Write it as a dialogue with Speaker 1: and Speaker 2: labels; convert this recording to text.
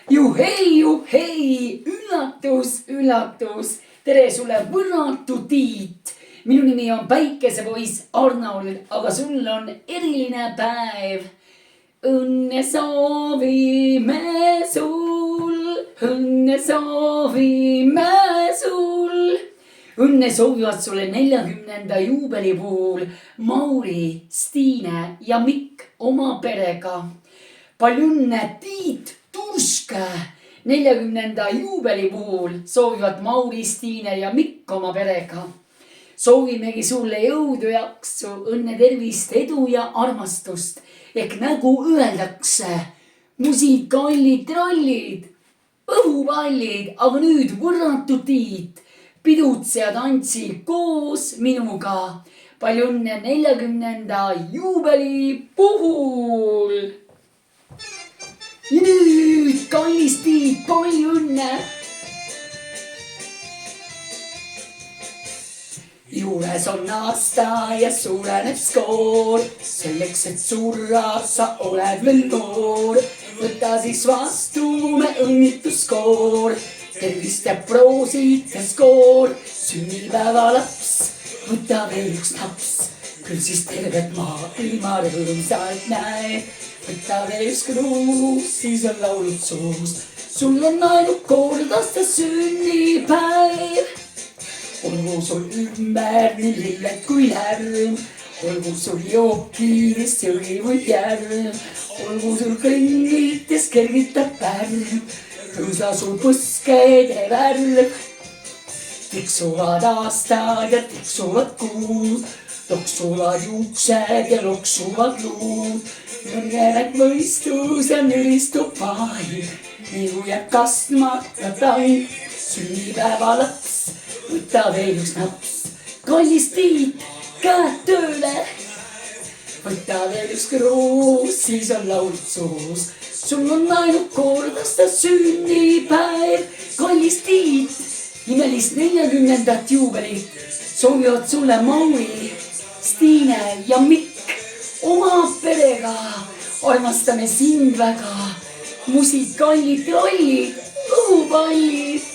Speaker 1: Juhei, üllatus, üllatus. Tere sulle, võrratu Tiit. Minu nimi on päikesepoiss Arnold, aga sul on eriline päev. Õnne soovime sul, õnne soovime sul. Õnne soovivad sulle 40. juubeli puhul Mauri, Stiine ja Mikk oma perega. Palju õnne, Tiit Tursk! 40. juubeli puhul soovivad Mauri, Stiine ja Mikk oma perega. Soovimegi sulle jõudu, jaksu, õnne, tervist, edu ja armastust. Ehk nagu öeldakse, musikallid, trollid, õhupallid, aga nüüd võrratu Tiit. Pidutse ja tantsi koos minuga. Palju õnne 40. juubeli puhul. Ja nüüd, kallis Tiit, palju õnne. Juures on aasta ja suureneb skoor. Selleks, et surra, sa oled veel noor. Võta siis vastu me õnnituskoor. Tervist ja proosid ja skoor. Sünnipäeva laps, võta veel üks naps. Küll siis tervet maailma rõõmsalt näe. Võta veel üks kruus, siis on laulud suus. Sul on ainult kordaste sünnipäev. Olgu sul ümber nii lilled kui lärm. Olgu sul jookidest jõgi või järm. Olgu sul kõnnites kergitab pärm. Rõõsa sul põskede värv. Tiksuvad aastad ja tiksuvad kuud. Loksuvad juuksed ja loksuvad luud. Nõrgenek mõistus ja nüristub vaim. Niu jääb kastmata taim. Sünnipäeva laps, võta veel üks naps. Kallis Tiit, käed tööle. Võta veel üks kruus, siis on laulud suus. Sul on ainult kordaste sünnipäev. Kallis Tiit, imelist 40. juubelit soovivad sulle Mauri, Stiine ja Mikk oma perega. Armastame sind väga. Musikallid, trollid, õhupallid.